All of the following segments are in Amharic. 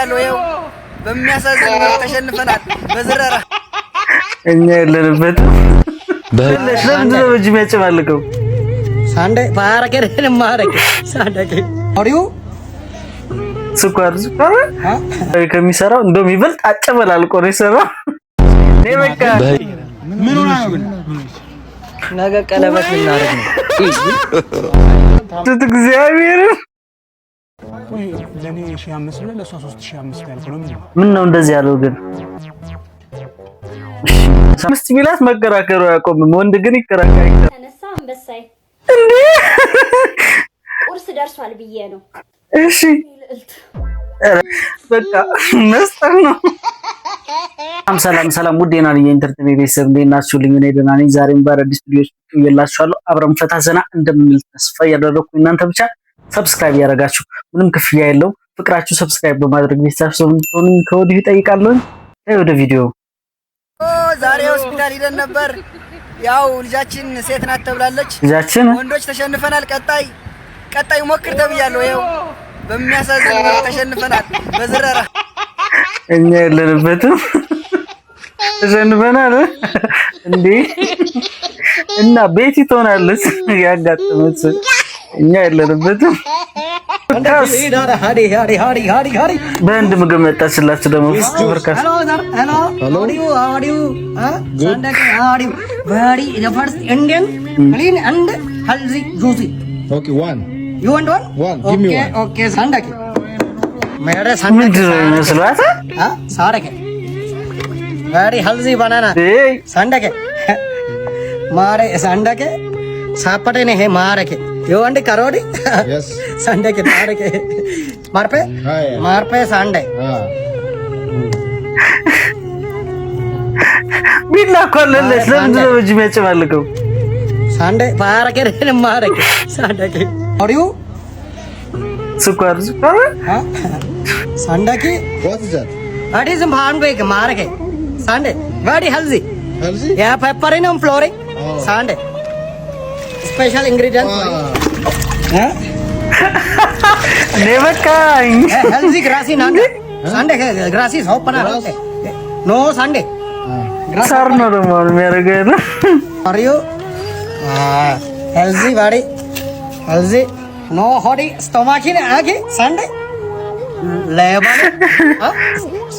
ተብያለሁ። ይኸው በሚያሳዝን መልኩ ተሸንፈናል በዝረራ። እኛ ያለንበት በለሽ ለምን ነው እጅ የሚያጨማልቀው? ሳንዴ ባረከን ማረከ ሳንዴ አሪው ስኳር ከሚሰራው እንደውም ይበልጥ አጨበላልቆ ነው የሰራው። እኔ በቃ ምን ሆነ ነው ነገ ቀለበት ልናደርግ ነው። እግዚአብሔር ወይ ለኔ 1500 ነው ለሷ 3500 ያልኩ ነው። ምን ነው እንደዚህ ያለው ግን? አምስት ሚላት መከራከሩ ያቆምም። ወንድ ግን ይከራከራል። ተነሳ አንበሳይ እንዴ ቁርስ ደርሷል ብዬ ነው። እሺ በቃ መስጠት ነው። ሰላም ውዴና የኢንተርቴይንመንት ቤተሰብ እንዴት ናችሁልኝ? እኔ ደህና ነኝ። ዛሬም በአዲስ ቪዲዮዎች እየላችኋለሁ። አብረን ፈታ ዘና እንደምንል ተስፋ ያደረኩ እናንተ ብቻ ሰብስክራይብ ያደረጋችሁ ምንም ክፍያ የለውም። ፍቅራችሁ ሰብስክራይብ በማድረግ ቤተሰብ ሆኑ ከወዲሁ እጠይቃለሁ። ወደ ቪዲዮ ዛሬ ሆስፒታል ሄደን ነበር። ያው ልጃችን ሴት ናት ተብላለች። ልጃችን ወንዶች ተሸንፈናል። ቀጣይ ሞክር ተብያለሁ። ይኸው በሚያሳዝን መልኩ ተሸንፈናል በዝረራ። እኛ ያለንበትም ተሸንፈናል እንዴ እና ቤቲ ትሆናለች ያጋጠመች። እኛ ያለንበትም በአንድ ምግብ መጣችላችሁ ደግሞ ፍርካስ Indian clean and healthy juicy. Okay, one. You want one? One. Give me one. Okay, Sandaki. मेरे ምንድን ነው የሚመስለው? हाँ सारे के very healthy banana. Sandaki. मारे Sandaki. सापटे ने है मारे के. You want karodi? Yes. Sandaki मारे के. मार पे Sunday. ቢላ ኮለለሽ ለምን ነው እጅ የሚያጨማልቀው? Sunday ባረከን ማረከ Sandaki. Are you? ስኳር हाँ Sandaki. What is that? That is Bhanbek Marake. Sunday. Very healthy. Healthy? Yeah, pepper in flooring. Sunday. Special ingredient. Huh? Never kind. Healthy grassy naan. Sunday grassy is open. No Sunday. Sir no no የሚያደርገው ነው። Are you? Healthy body. Healthy. No hot stomach in आगे Sunday. Level.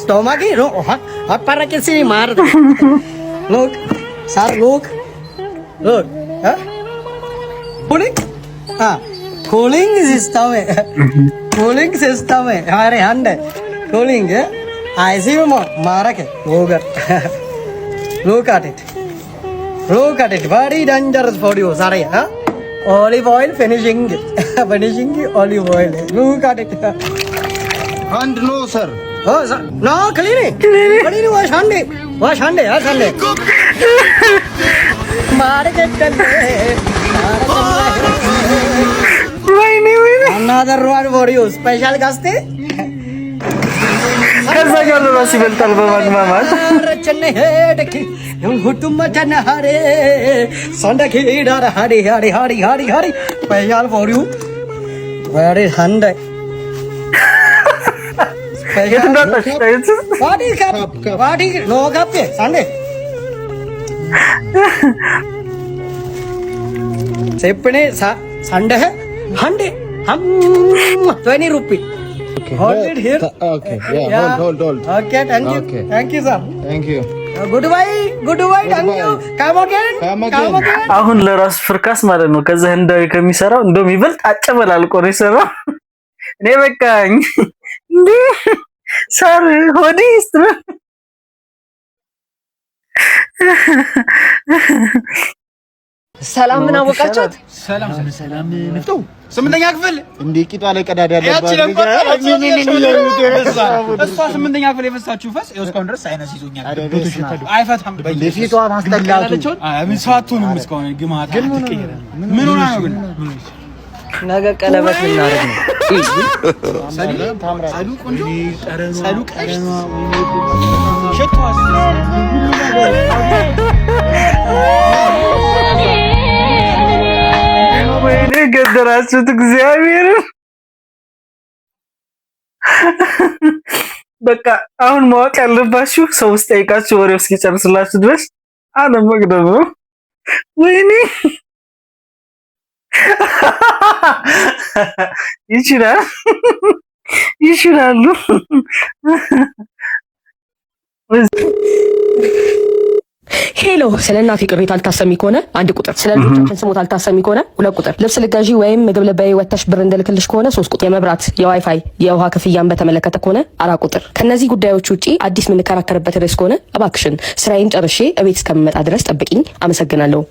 Stomach in no hot पर किसी मार दे. Look, sir look. Look. Huh? Cooling? हाँ. Cooling system है. Cooling system है. हमारे hand है. Cooling है. ICU में मारा के. होगा. Look at it. Look at it. Very dangerous for you. Sorry. Huh? Olive oil finishing. Finishing olive oil. Look at it. And no, sir. Oh, sir. No, clean. Clean. Wash hand. Wash hand. Wash hand. मार के चले. ወይኔ Another one for you. Special guest. ከዛ ጋር ራስ ይበልጣል በማግማማት ረቸነ ሄደክ ሁቱም ተነሃሬ ሰንደክ ሄዳር ሃሪ special for you. Very hand. የት እንዳጣሽ ታይት What is cup? What is no cup? Sunday. చెప్పనే సండే హండే 20 rupees. Hold it here. Okay, yeah. Hold. Okay, thank you. Okay. Thank you, sir. Thank you. Goodbye, thank you. Come again. አሁን ለራስ ፍርካስ ማለት ነው ከዛ ህንዳዊ ከሚሰራው እንደውም ይበልጥ አጨበላልቆ ነው የሰራው። እኔ በቃኝ እንዴ ሳር ሆዲስ ሰላም ምን አወቃችሁት? ሰላም ንፍተው ስምንተኛ ክፍል እንዴ ቂጧ ላይ ቀዳዳ ያለባት እሷ ስምንተኛ ክፍል የፈሳችሁ ፈስ እስካሁን ድረስ ሳይነስ ይዞኛል። አይፈታም ለፊቷ ማስጠላቱ ምን ሰዓቱንም እስካሁን ግማታ ምን ሆነ ነው ግን ነገ ቀለበት ልናደርግ ነው። ሳዱ ቆንጆ ሳዱ ቀረማ ሸቷስ ወይኔ ገደራችሁት እግዚአብሔር በቃ አሁን ማወቅ ያለባችሁ ሰው ውስጥ ጠይቃችሁ ወሬው እስኪጨርስላችሁ ድረስ አለመቅደም ነው። ወይኔ ይችላሉ። ሄሎ፣ ስለ እናቴ ቅሬታ አልታሰሚ ከሆነ 1 ቁጥር፣ ስለ ልጆቻችን ስሞት አልታሰሚ ከሆነ 2 ቁጥር፣ ልብስ ልጋዢ ወይም ምግብ ልበይ ወተሽ ብር እንደልክልሽ ከሆነ 3 ቁጥር፣ የመብራት የዋይፋይ የውሃ ክፍያን በተመለከተ ከሆነ 4 ቁጥር። ከነዚህ ጉዳዮች ውጪ አዲስ የምንከራከርበት ርዕስ ከሆነ እባክሽን ስራዬን ጨርሼ እቤት እስከምመጣ ድረስ ጠብቂኝ። አመሰግናለሁ።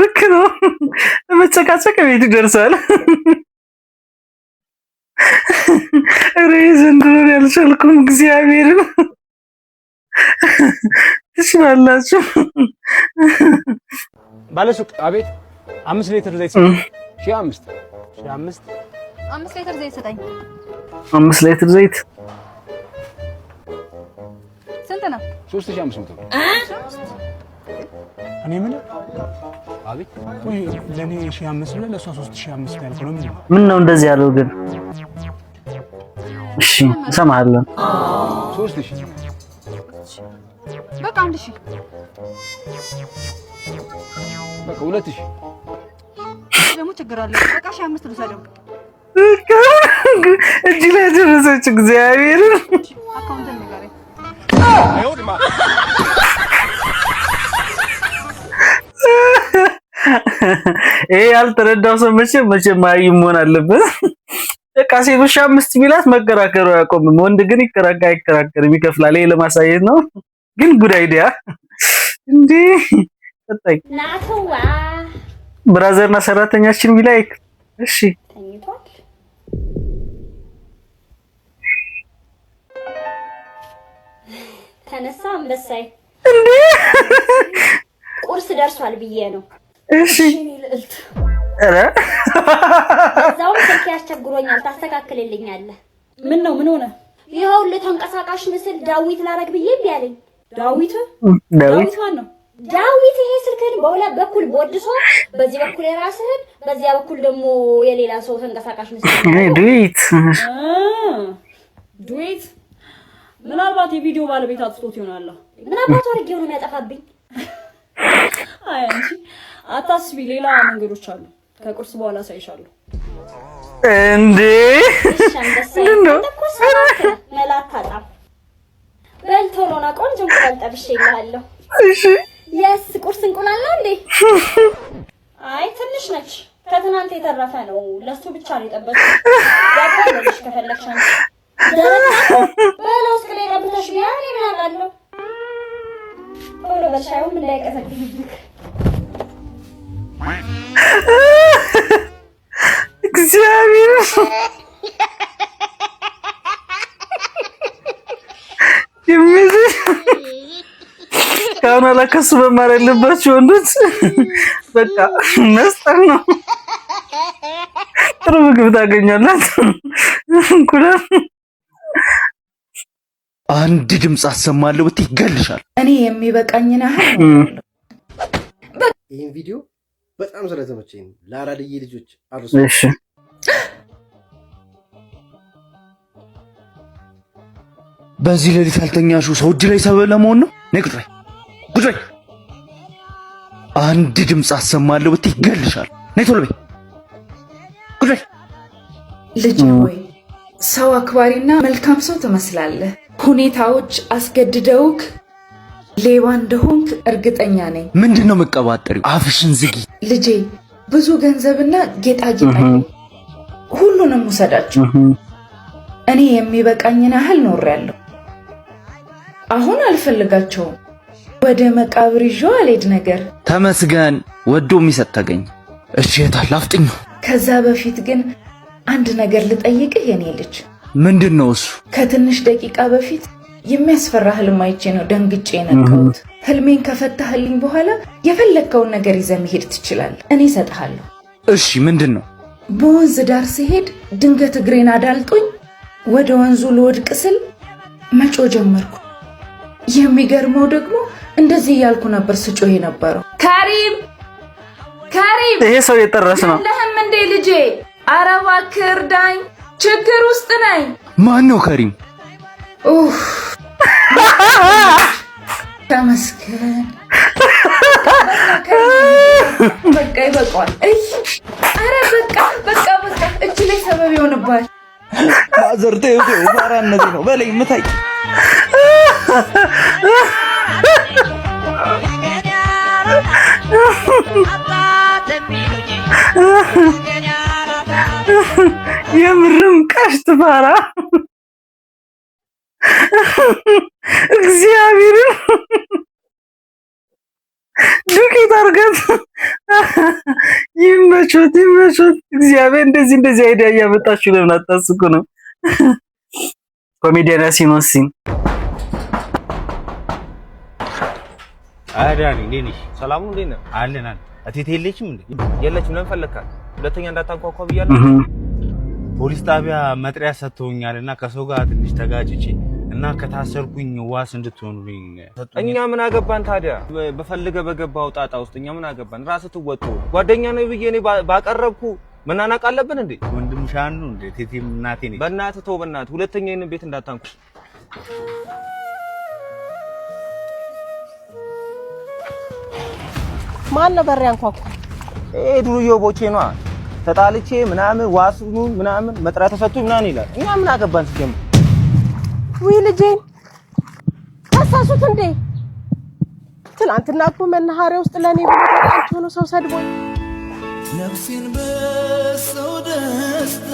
ልክ ነው። መጨቃጨቅ ቤት ይደርሳል። ኧረ ዘንድሮ ያልቻልኩም እግዚአብሔርን ትችላላችሁ። ባለሱቅ አቤት 5 ሊትር ዘይት 5 ሊትር ዘይት ስጠኝ። 5 ሊትር ዘይት ስንት ነው? 3500 እኔ ምን አቤት ወይ ለኔ 1500 ነው ለሷ 3500 ያልኩ ነው። ምን ነው እንደዚህ ያለው ግን? እሺ እሰማለሁ። 3000 በቃ 1000 በቃ 2000 ደግሞ ችግር አለ። በቃ 1500 ልውሰደው። እጅ ላይ ደረሰች። እግዚአብሔር አካውንት ንገረኝ። ይሄ ያልተረዳው ሰው መቼም አይም መሆን አለበት። በቃ ሴቶች 5 ሚላት መከራከሩ ያቆምም። ወንድ ግን አይከራከርም፣ ይከፍላል። ይሄ ለማሳየት ነው። ግን ጉድ አይዲያ እንዴ! ተጠይ ናተዋ ብራዘርና ሰራተኛችን ቢላይክ እሺ ተኝቷል። ተነሳ አንበሳይ እንዴ! ቁርስ ደርሷል ብዬ ነው። እሺ ልዕልት ኧረ እዛው ስልክ ያስቸግሮኛል፣ ታስተካክልልኛለህ? ምን ነው? ምን ሆነ? ይኸውልህ ተንቀሳቃሽ ምስል ዳዊት ላረግ ብዬ እምቢ አለኝ። ዳዊት ማን ነው? ዳዊት ይሄ ስልክህን በሁለት በኩል ቦድሶ በዚህ በኩል የራስህን በዚያ በኩል ደግሞ የሌላ ሰው ተንቀሳቃሽ ምስል ዱዊት ምናልባት የቪዲዮ ባለቤት አጥቶት ይሆናል። ምን አባቱ አድርጌው ነው የሚያጠፋብኝ? አይ አንቺ አታስቢ፣ ሌላ መንገዶች አሉ። ከቁርስ በኋላ ሳይሻሉ እንዴ መላካጣ በልቶሎና ቆንጆ እንቁላል ጠብሼ ይልሃለሁ። እሺ የስ ቁርስ እንቁላል ነው እንዴ? አይ ትንሽ ነች፣ ከትናንት የተረፈ ነው። ለሱ ብቻ ነው የጠበስኩት። ያባለሽ ከፈለግሽ አንቺ በለውስ ከሌላ ብታሽ ቢያኔ ምን አላለሁ። ቶሎ በሻዩም እንዳይቀዘቅዝብክ። እግዚአብሔር የሚዚህ ካሁን አላከሱ መማር ያለባችሁ ወንዶች በቃ መስጠት ነው። ጥሩ ምግብ ታገኛላችሁ። እንቁላል አንድ ድምፅ አሰማለሁ ብትይ ይገልሻል። እኔ የሚበቃኝን ያህል ይህን ቪዲዮ በጣም ስለተመቸኝ ለአራድዬ ልጆች አርሱ። እሺ በዚህ ሌሊት ያልተኛሽው ሰው እጅ ላይ ሰበብ ለመሆን ነው? ነይ ቁጭ በይ ቁጭ በይ። አንድ ድምፅ አሰማለሁ ብትይ ይገልሻል። ነይ ቶሎ በይ ቁጭ በይ። ልጅ ሆይ ሰው አክባሪና መልካም ሰው ትመስላለህ። ሁኔታዎች አስገድደውክ ሌባ እንደሆንክ እርግጠኛ ነኝ። ምንድነው መቀባጠሪው? አፍሽን ዝጊ። ልጄ ብዙ ገንዘብና ጌጣጌጥ አለኝ፣ ሁሉንም ውሰዳቸው። እኔ የሚበቃኝን ያህል ኖሬያለሁ። አሁን አልፈልጋቸውም። ወደ መቃብር ይዤው አልሄድ ነገር። ተመስገን ወዶ የሚሰጥ ተገኘ። እሺ የታል አፍጥኝ። ከዛ በፊት ግን አንድ ነገር ልጠይቅህ የኔ ልጅ። ምንድነው እሱ? ከትንሽ ደቂቃ በፊት የሚያስፈራ ህልም አይቼ ነው ደንግጬ የነቃሁት። ህልሜን ከፈታህልኝ በኋላ የፈለግከውን ነገር ይዘህ መሄድ ትችላለህ። እኔ እሰጥሃለሁ። እሺ ምንድነው? በወንዝ ዳር ሲሄድ ድንገት እግሬን አዳልጦኝ ወደ ወንዙ ልወድቅ ስል መጮ ጀመርኩ። የሚገርመው ደግሞ እንደዚህ እያልኩ ነበር ስጮህ የነበረው። ካሪም ካሪም! ይሄ ሰው የጠረስ ነው። ለህም እንዴ ልጄ ኧረ እባክህ እርዳኝ፣ ችግር ውስጥ ነኝ። ማን ነው ከሪም? ተመስገን። በቃ ይበቃዋል። ኧረ በቃ እጅ ላይ ሰበብ ይሆንባል። ማዘርቴ ባራነቴ ነው በለኝ ምታይ የምርም ቀሽት ባራ እግዚአብሔርን ዱቄት አርገት ይመቾት። እግዚአብሔር እንደዚህ አይዲያ እያመጣችሁ ለምን አታስቁ ነው። ኮሜዲያን ያሲኖሲን አዳኒ እንዴት ሰላሙ እንዴት ነው? አለን እቴቴ የለችም እንዴ? የለችም። ለምን ፈለካት? ሁለተኛ እንዳታንኳኳ ብያለሁ። ፖሊስ ጣቢያ መጥሪያ ሰጥተውኛልና ከሰው ጋር ትንሽ ተጋጭቼ እና ከታሰርኩኝ ዋስ እንድትሆኑልኝ። እኛ ምን አገባን ታዲያ? በፈልገ በገባው ጣጣ ውስጥ እኛ ምን አገባን? ራስህ ትወጡ። ጓደኛ ነው ብዬ እኔ ባቀረብኩ መናናቅ አለብን እንዴ? ወንድም ሻኑ እንዴ? ቴቴም እናቴ ነኝ። በእናትህ ተው፣ በእናትህ ሁለተኛ ይሄን ቤት እንዳታንኩ። ማን ነበር ያንኳኳ? ዱርዬ ቦቼ ነዋ። ተጣልቼ ምናምን ዋስ ምናምን መጥሪያ ተሰጥቶኝ ምናምን ይላል። እኛ ምን አገባን ሲጀምር? ውይ ልጄን ከሳሱት እንዴ? ትናንትና እኮ መናኸሪያ ውስጥ ለኔ ብሎ ተጣልቶ ነው ሰው ሰድቦኝ። ነፍሴን በሰው ደስታ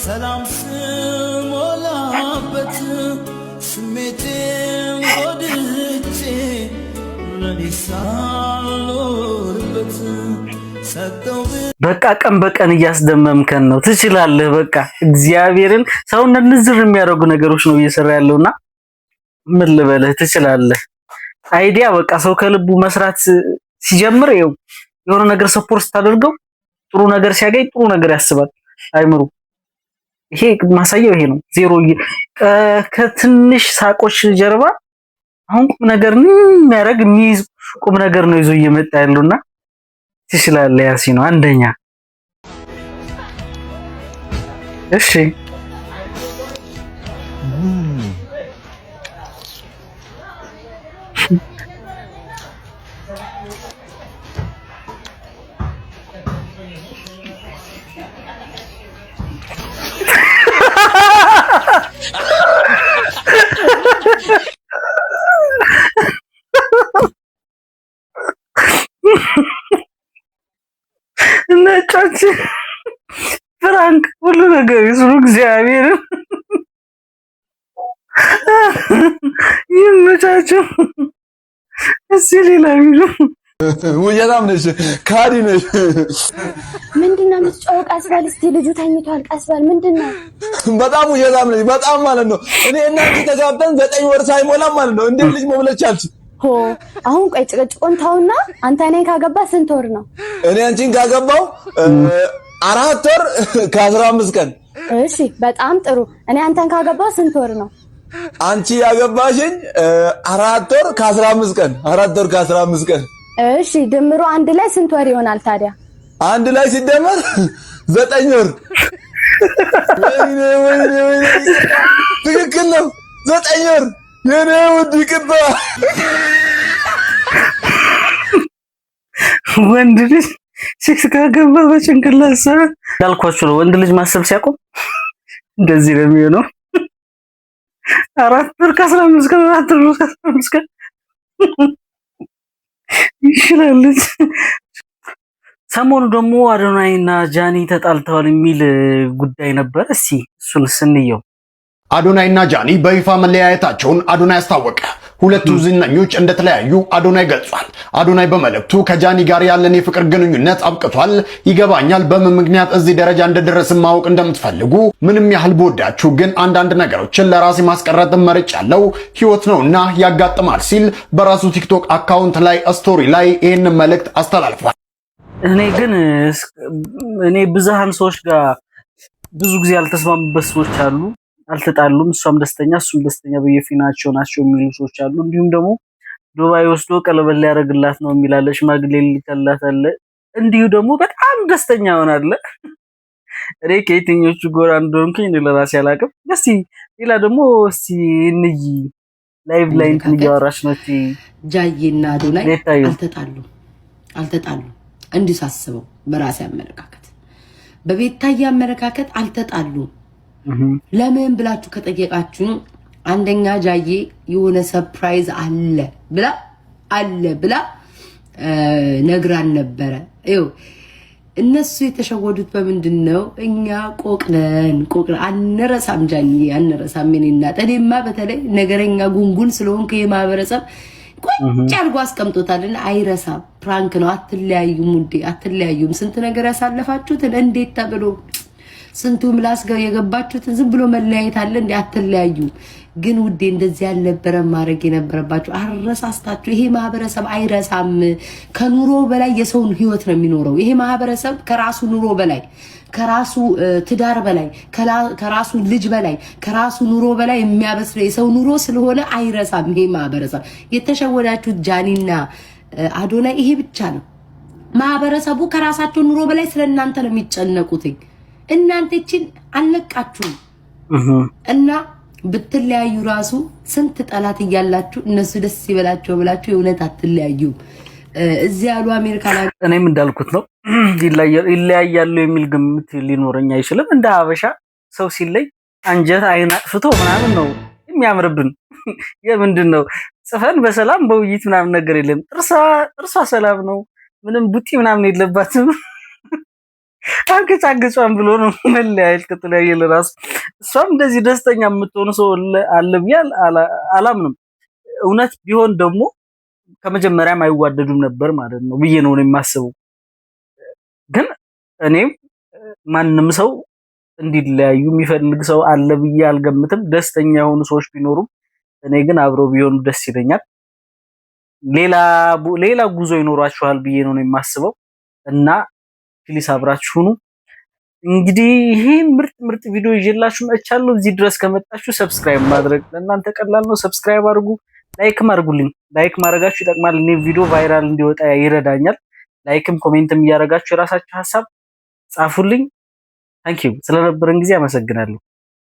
ሰላም ስሞላበት ስሜቴን ጎድቼ ለዲሳሎርበት ሰጠው። በቃ ቀን በቀን እያስደመምከን ነው። ትችላለህ። በቃ እግዚአብሔርን ሰውን ንዝር የሚያደርጉ ነገሮች ነው እየሰራ ያለውና ምን ልበልህ፣ ትችላለህ። አይዲያ በቃ ሰው ከልቡ መስራት ሲጀምር የሆነ ነገር ሰፖርት ታደርገው ጥሩ ነገር ሲያገኝ ጥሩ ነገር ያስባል አይምሩ። ይሄ ማሳየው ይሄ ነው። ዜሮ ከትንሽ ሳቆች ጀርባ አሁን ቁም ነገር የሚያደርግ የሚይዝ ቁም ነገር ነው ይዞ እየመጣ ያለውና ትችላለህ። ያሲኖ አንደኛ። እሺ ነጫች ፍራንክ ሁሉ ነገር ይስሩ። እግዚአብሔር ይመቻችሁ። እዚህ ሌላ ቢሉ ውሸታም ነሽ፣ ካዲ ነሽ። ምንድነው የምትጮኸው? ቀስ በል እስቲ፣ ልጁ ተኝቷል። ቀስ በል። ምንድነው? በጣም ውሸታም ነሽ፣ በጣም ማለት ነው። እኔ እና አንቺ ተጋብተን 9 ወር ሳይሞላም ማለት ነው እንዴት ልጅ መውለድ ቻልሽ? አሁን ቆይ ጭቅጭቁን ተውና፣ አንተ እኔን ካገባ ስንት ወር ነው? እኔ አንቺን ካገባው 4 ወር ከ15 ቀን። እሺ በጣም ጥሩ። እኔ አንተን ካገባው ስንት ወር ነው? አንቺ ያገባሽኝ 4 ወር ከ15 ቀን። 4 ወር ከ15 ቀን። እሺ ድምሩ አንድ ላይ ስንት ወር ይሆናል ታዲያ? አንድ ላይ ሲደመር 9 ወር። ወይኔ ትክክል ነው፣ 9 ወር። የኔ ውድ ይቅርታ። ወንድ ልጅ ሴክስ ካገባ በጭንቅላት ሰራ ያልኳችሁ ነው። ወንድ ልጅ ማሰብ ሲያቆም እንደዚህ ነው የሚሆነው። 4 ወር ከ15 ቀን 4 ወር ከ15 ቀን ይችላል። ሰሞኑ ደግሞ አዶናይና ጃኒ ተጣልተዋል የሚል ጉዳይ ነበር። እስቲ እሱን ስንየው። አዶናይና ጃኒ በይፋ መለያየታቸውን አዶናይ አስታወቀ። ሁለቱ ዝነኞች እንደተለያዩ አዶናይ ገልጿል። አዶናይ በመልእክቱ ከጃኒ ጋር ያለን የፍቅር ግንኙነት አብቅቷል። ይገባኛል በምን ምክንያት እዚህ ደረጃ እንደደረስን ማወቅ እንደምትፈልጉ። ምንም ያህል በወዳችሁ ግን አንዳንድ ነገሮችን ለራሴ ማስቀረት መርጫለሁ። ህይወት ነውና ያጋጥማል ሲል በራሱ ቲክቶክ አካውንት ላይ ስቶሪ ላይ ይህን መልእክት አስተላልፏል። እኔ ብዙሃን ሰዎች ጋር ብዙ ጊዜ ያልተስማሙበት ሰዎች አሉ። አልተጣሉም፣ እሷም ደስተኛ እሱም ደስተኛ በየፊናቸው ናቸው የሚሉ ሰዎች አሉ። እንዲሁም ደግሞ ዱባይ ወስዶ ቀለበት ሊያደርግላት ነው የሚላለ፣ ሽማግሌ ሊከላት አለ። እንዲሁ ደግሞ በጣም ደስተኛ ሆናለ። እኔ ከየትኞቹ ጎራ እንደሆንኩኝ ለራሴ አላውቅም። እስቲ ሌላ ደግሞ እስቲ እንይ ላይቭ ላይ እንትን እያወራች ነው። እስቲ ጃዬና አዶናይ አልተጣሉ እንዲሳስበው በራሴ አመለካከት በቤታዬ አመለካከት አልተጣሉ። ለምን ብላችሁ ከጠየቃችሁ አንደኛ ጃዬ የሆነ ሰርፕራይዝ አለ ብላ ነግራን ነበረ። ይኸው እነሱ የተሸወዱት በምንድን ነው? እኛ ቆቅነን አንረሳም፣ ጃዬ አንረሳም። እኔማ በተለይ ነገረኛ ጉንጉን ስለሆንኩ የማህበረሰብ ቁጭ አድርጎ አስቀምጦታልና አይረሳም። ፕራንክ ነው፣ አትለያዩም ውዴ፣ አትለያዩም። ስንት ነገር ያሳለፋችሁትን እንዴት ተብሎ ስንቱ ምላስ የገባችሁትን ዝም ብሎ መለያየት አለ እንዴ? አትለያዩም። ግን ውዴ እንደዚህ ያልነበረ ማድረግ የነበረባችሁ አረሳስታችሁ። ይሄ ማህበረሰብ አይረሳም። ከኑሮ በላይ የሰውን ህይወት ነው የሚኖረው። ይሄ ማህበረሰብ ከራሱ ኑሮ በላይ ከራሱ ትዳር በላይ ከራሱ ልጅ በላይ ከራሱ ኑሮ በላይ የሚያበስለው የሰው ኑሮ ስለሆነ አይረሳም። ይሄ ማህበረሰብ የተሸወዳችሁት ጃኒና አዶናይ ይሄ ብቻ ነው። ማህበረሰቡ ከራሳቸው ኑሮ በላይ ስለእናንተ ነው የሚጨነቁት። እናንተ እቺን አልነቃችሁም እና ብትለያዩ ራሱ ስንት ጠላት እያላችሁ እነሱ ደስ ይበላቸው ብላችሁ የእውነት አትለያዩም። እዚህ ያሉ አሜሪካ ላይ እኔም እንዳልኩት ነው ይለያያሉ የሚል ግምት ሊኖረኝ አይችልም። እንደ ሀበሻ ሰው ሲለይ አንጀት አይን አጥፍቶ ምናምን ነው የሚያምርብን። የምንድን ነው ጽፈን በሰላም በውይይት ምናምን ነገር የለም። ጥርሷ ሰላም ነው፣ ምንም ቡጢ ምናምን የለባትም። አንገጫገጫን ብሎ ነው መለያየት ከተለያየ ለራሱ። እሷም እንደዚህ ደስተኛ የምትሆን ሰው አለ ብዬ አላምንም። እውነት ቢሆን ደግሞ ከመጀመሪያም አይዋደዱም ነበር ማለት ነው ብዬ ነው የማስበው። ግን እኔም ማንም ሰው እንዲለያዩ የሚፈልግ ሰው አለ ብዬ አልገምትም። ደስተኛ የሆኑ ሰዎች ቢኖሩም እኔ ግን አብረው ቢሆኑ ደስ ይለኛል። ሌላ ጉዞ ይኖራችኋል ብዬ ነው የማስበው እና ፕሊስ አብራችሁ ሁኑ። እንግዲህ ይሄን ምርጥ ቪዲዮ ይዤላችሁ መጥቻለሁ። እዚህ ድረስ ከመጣችሁ ሰብስክራይብ ማድረግ ለእናንተ ቀላል ነው። ሰብስክራይብ አድርጉ፣ ላይክም አድርጉልኝ። ላይክ ማድረጋችሁ ይጠቅማል። እኔ ቪዲዮ ቫይራል እንዲወጣ ይረዳኛል። ላይክም ኮሜንትም እያደረጋችሁ የራሳችሁ ሐሳብ ጻፉልኝ። ታንኪዩ ስለነበረን ጊዜ አመሰግናለሁ።